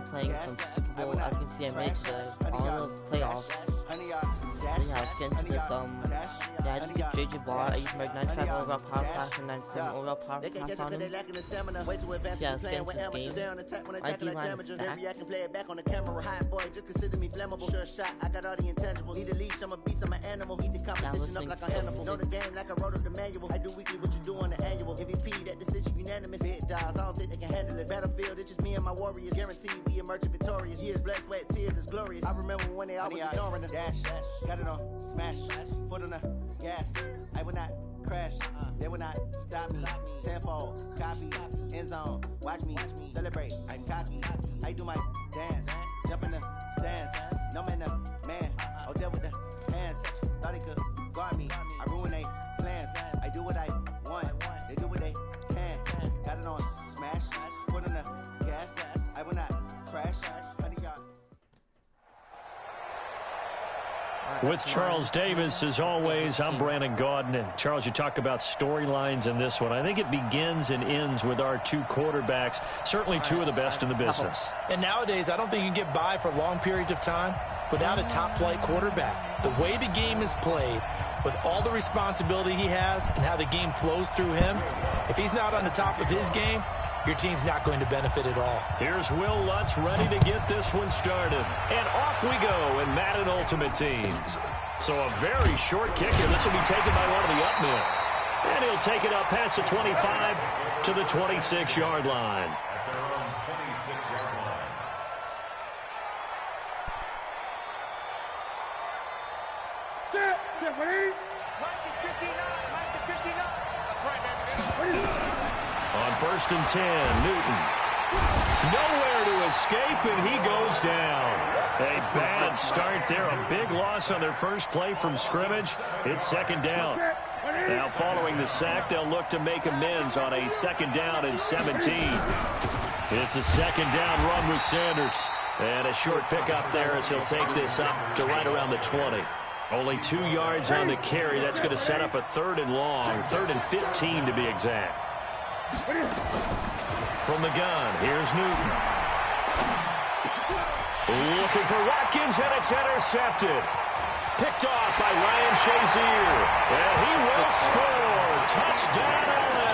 been playing some Super Bowl. As you can see, I made it to all the playoffs. So yeah, let's get into this. Yeah, I just get JJ Watt. I use my 95 overall power class and 97 overall power class on him. Yeah, let's get into this game. My D-line is stacked. Yeah, listening to some music. I do weekly what you do on the annual. MVP, that decision unanimous. Hit dials, I don't think they can handle it. Battlefield, it's just me and my warriors. Guaranteed we emerge victorious. Years, blood, sweat, tears is glorious. I remember when they always ignoring us. Dash, got it on, smash, foot on the gas. I will not crash, they will not stop me. Tenfold, copy, end zone, watch me celebrate. I'm cocky, I do my dance, jump in the stands. No man, man, oh there with the hands. Thought they could guard me, I ruin they plans. I do what I want, they do what they can. Got it on, smash, foot on the gas. I will not crash, With Charles Davis, as always, I'm Brandon Gaudin. Charles, you talk about storylines in this one. I think it begins and ends with our two quarterbacks, certainly two of the best in the business. And nowadays, I don't think you can get by for long periods of time without a top-flight quarterback. The way the game is played, with all the responsibility he has and how the game flows through him, if he's not on the top of his game, your team's not going to benefit at all. Here's Will Lutz ready to get this one started. And off we go in Madden Ultimate Team. So a very short kicker. This will be taken by one of the up men. And he'll take it up past the 25 to the 26-yard line. Get ready. Mike is 59. Mike is 59. That's right, baby. On 1st and 10, Newton. Nowhere to escape, and he goes down. A bad start there. A big loss on their first play from scrimmage. It's 2nd down. Now, following the sack, they'll look to make amends on a 2nd down and 17. It's a 2nd down run with Sanders. And a short pickup there as he'll take this up to right around the 20. Only 2 yards on the carry. That's going to set up a 3rd and long, 3rd and 15 to be exact. From the gun, here's Newton. Looking for Watkins, and it's intercepted. Picked off by Ryan Shazier. And he will score. Touchdown, LA.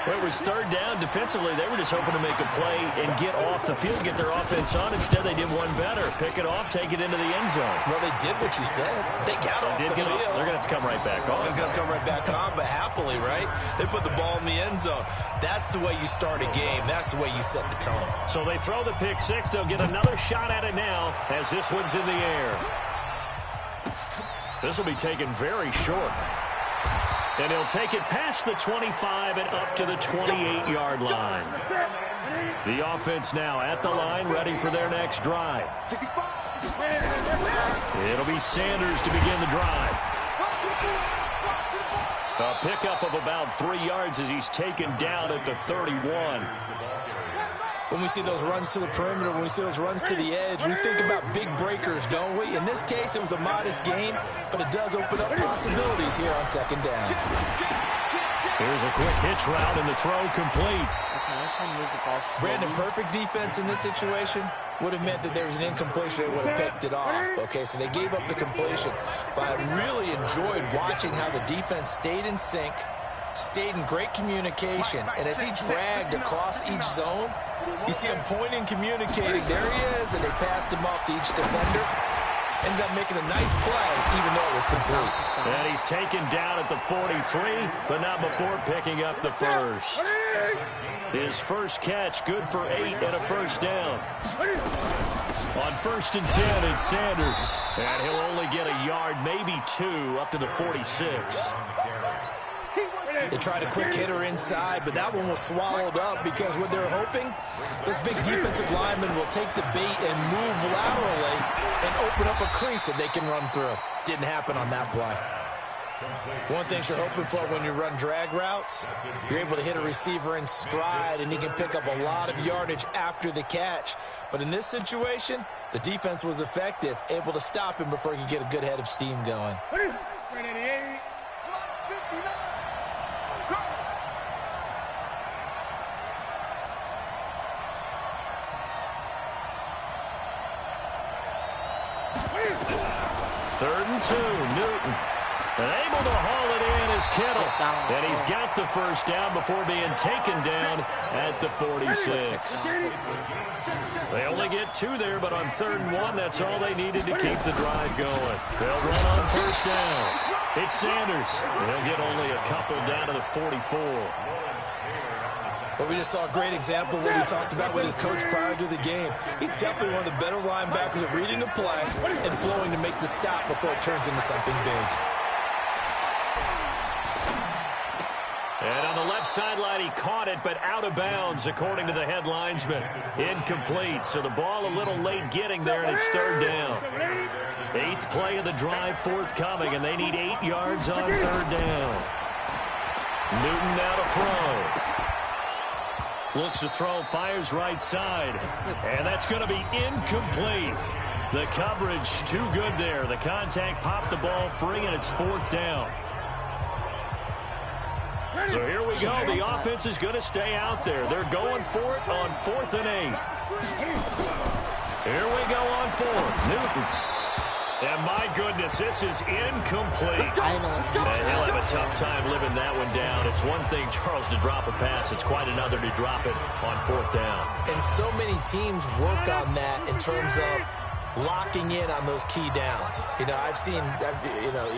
Well, it was 3rd down. Defensively, they were just hoping to make a play and get off the field, get their offense on. Instead, they did one better. Pick it off, take it into the end zone. Well, they did what you said. They got off the field. They're going to have to come right back on. They're going to come right back on, but happily, right? They put the ball in the end zone. That's the way you start a game. That's the way you set the tone. So they throw the pick six. They'll get another shot at it now as this one's in the air. This will be taken very short. And he'll take it past the 25 and up to the 28-yard line. The offense now at the line, ready for their next drive. It'll be Sanders to begin the drive. A pickup of about 3 yards as he's taken down at the 31. When we see those runs to the perimeter, when we see those runs to the edge, we think about big breakers, don't we? In this case, it was a modest game, but it does open up possibilities here on 2nd down. Here's a quick hitch route, and the throw complete. Brandon, perfect defense in this situation would have meant that there was an incompletion. They would have picked it off. Okay, so they gave up the completion. But I really enjoyed watching how the defense stayed in sync, stayed in great communication, and as he dragged across each zone, you see him pointing, communicating. There he is, and they passed him off to each defender. Ended up making a nice play, even though it was complete. And he's taken down at the 43, but not before picking up the first. His first catch, good for 8 and a 1st down. On 1st and 10, it's Sanders. And he'll only get a yard, maybe 2, up to the 46. They tried a quick hitter inside, but that one was swallowed up because what they're hoping, this big defensive lineman will take the bait and move laterally and open up a crease that they can run through. Didn't happen on that play. One thing you're hoping for when you run drag routes, you're able to hit a receiver in stride, and he can pick up a lot of yardage after the catch. But in this situation, the defense was effective, able to stop him before he could get a good head of steam going. 3rd and 2, Newton. And able to haul it in is Kittle. And he's got the first down before being taken down at the 46. They only get 2 there, but on 3rd and 1, that's all they needed to keep the drive going. They'll run on first down. It's Sanders. They'll get only a couple down to the 44. But we just saw a great example of what we talked about with his coach prior to the game. He's definitely one of the better linebackers at reading the play and flowing to make the stop before it turns into something big. And on the left sideline, he caught it, but out of bounds, according to the head linesman. Incomplete, so the ball a little late getting there, and it's 3rd down. 8th play of the drive forthcoming, and they need 8 yards on 3rd down. Newton now to throw. Looks to throw, fires right side, and that's going to be incomplete. The coverage too good there. The contact popped the ball free, and it's 4th down. So here we go. The offense is going to stay out there. They're going for it on 4th and 8. Here we go on 4th. Newton. And my goodness, this is incomplete. And he'll have a tough time living that one down. It's one thing, Charles, to drop a pass. It's quite another to drop it on 4th down. And so many teams work on that in terms of locking in on those key downs. You know,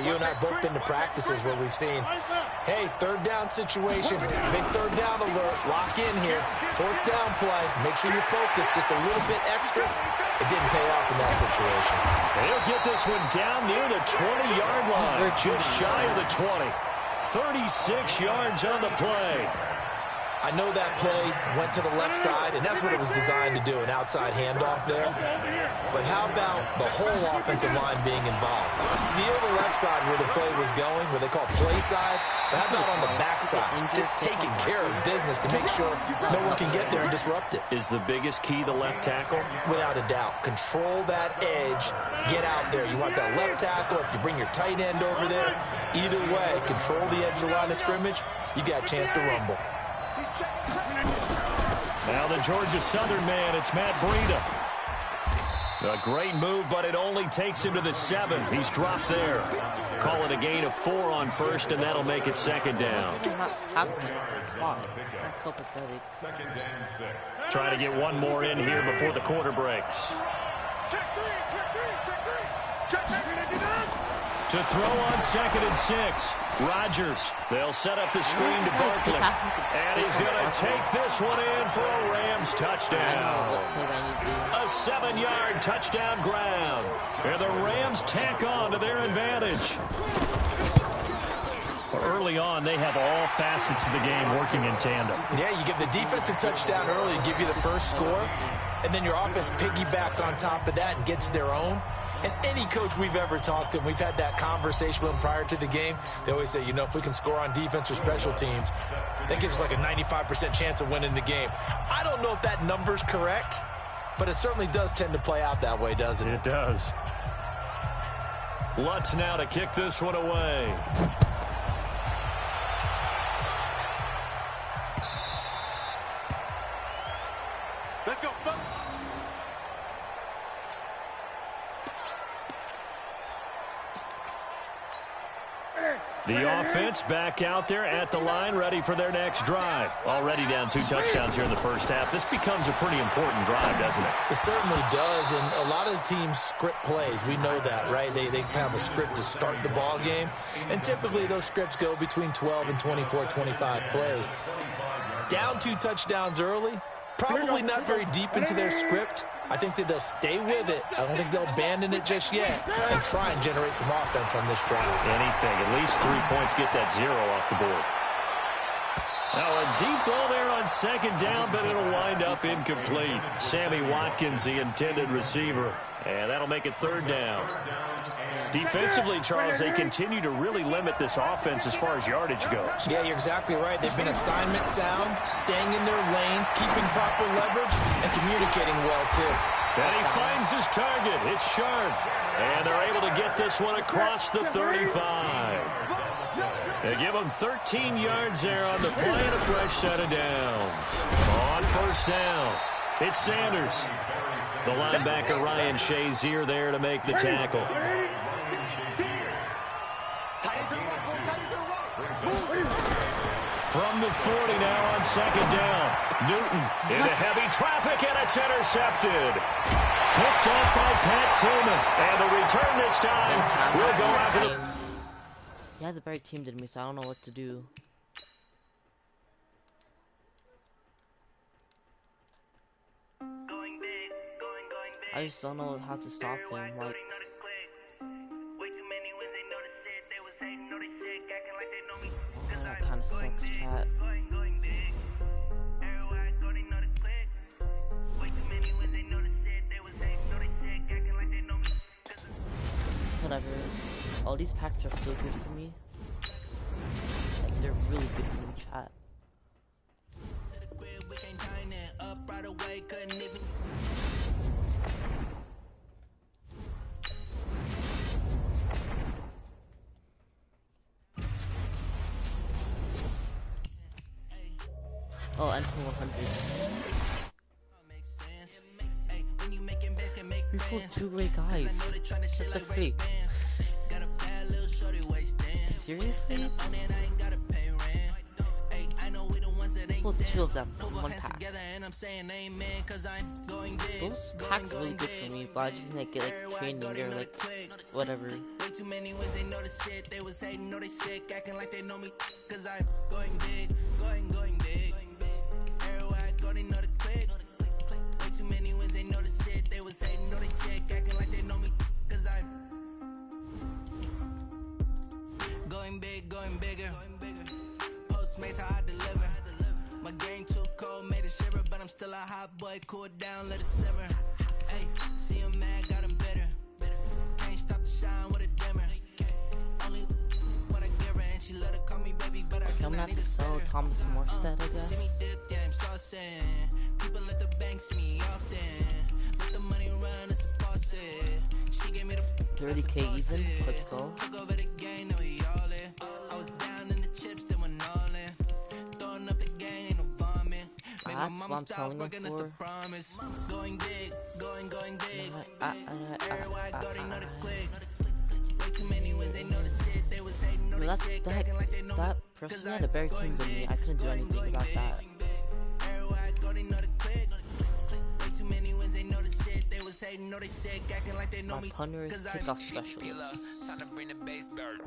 you and I both been to practices where we've seen, hey, 3rd down situation, big 3rd down alert, lock in here, 4th down play, make sure you focus just a little bit extra. It didn't pay off in that situation. He'll get this one down near the 20-yard line, just shy of the 20. 36 yards on the play. I know that play went to the left side, and that's what it was designed to do, an outside handoff there. But how about the whole offensive line being involved? Seal the left side where the play was going, where they call play side. But how about on the back side? Just taking care of business to make sure no one can get there and disrupt it. Is the biggest key the left tackle? Without a doubt. Control that edge. Get out there. You want that left tackle. If you bring your tight end over there, either way, control the edge of the line of scrimmage, you got a chance to rumble. Now the Georgia Southern man, it's Matt Breida. A great move, but it only takes him to the 7. He's dropped there. Call it a gain of 4 on 1st, and that'll make it 2nd down. That's so pathetic. Trying to get one more in here before the quarter breaks. To throw on 2nd and 6. Rodgers. They'll set up the screen to Barkley. And he's going to take this one in for a Rams touchdown. A 7-yard touchdown ground. And the Rams tack on to their advantage. Early on, they have all facets of the game working in tandem. Yeah, you give the defensive touchdown early, give you the first score, and then your offense piggybacks on top of that and gets their own. And any coach we've ever talked to, and we've had that conversation with them prior to the game, they always say, you know, if we can score on defense or special teams, that gives us like a 95% chance of winning the game. I don't know if that number's correct, but it certainly does tend to play out that way, doesn't it? It does. Lutz now to kick this one away. Let's go. The offense back out there at the line, ready for their next drive. Already down 2 touchdowns here in the first half. This becomes a pretty important drive, doesn't it? It certainly does, and a lot of the teams script plays. We know that, right? They have a script to start the ball game, and typically those scripts go between 12 and 24, 25 plays. Down 2 touchdowns early, probably not very deep into their script. I think that they'll stay with it. I don't think they'll abandon it just yet and try and generate some offense on this drive. Anything. At least 3 points, get that 0 off the board. Now a deep ball there on 2nd down, but it'll wind up incomplete. Sammy Watkins, the intended receiver. And that'll make it 3rd down. Defensively, Charles, they continue to really limit this offense as far as yardage goes. Yeah, you're exactly right. They've been assignment sound, staying in their lanes, keeping proper leverage, and communicating well, too. And he finds his target. It's Sharp. And they're able to get this one across the 35. They give him 13 yards there on the play and a fresh set of downs. On 1st down. It's Sanders. The linebacker Ryan Shazier there to make the tackle. From the 40 now on second down. Newton into heavy traffic, and it's intercepted. Picked off by Pat Tillman. And the return this time will go after the... Yeah, the very team did me, so I don't know what to do. I just don't know how to stop them. Like, that kind of sucks, chat. Whatever. All these packs are still good for me. Like, they're really good for me, chat. Oh, and 100. We pulled 2 great guys. What the freak? Seriously? We pulled 2 of them in 1 pack. Those packs are really good for me, but I just need to get like training or like whatever. Too many wins, they know the shit. They was hating, know they sick, acting like they know me. Cause I'm going big, going big. Everywhere I go, they know the click. Way too many wins, they know the shit. They was hating, know they sick, acting like they know me. Cause I'm going big, going bigger. Postmates, how I deliver. My game too cold, made it shiver. But I'm still a hot boy, cool it down, let it simmer. Hey, see him mad, got him bitter. Can't stop the shine with a dimmer. Only what I give her, and she let her call me baby, but I am not to sell Thomas Morstead, I guess. See me dip, yeah, I'm saucing. People at the bank see me often. Let the money run, it's a faucet. She gave me the 30K even. Let's go. Took over the game, now we all in. I was down in the chips, they went all in. Throwing up the game, ain't no bombing. That's what I'm telling them for. Going big, going big. Everywhere I go, they know the click. Way too many wins, they know the shit. They was hating, know they sick, acting like they know me. That person had a better team than me. I couldn't do anything about that. Everywhere I go, they know the click. Way too many wins, they know the shit. They was hating, know they sick, acting like they know me. My punter is kickoff specialist. Time to bring the base back.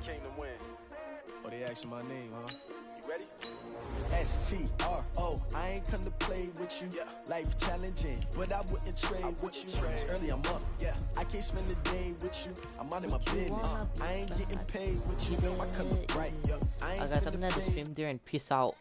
Came to win. Oh, they asking my name, huh? You ready? STRO, I ain't come to play with you. Yeah. Life challenging, but I wouldn't trade with you. It's early, I'm up. Yeah. I can't spend the day with you. I'm out of my business. I ain't getting paid with you. I come right. Alright guys, I'm gonna end the stream there and peace out.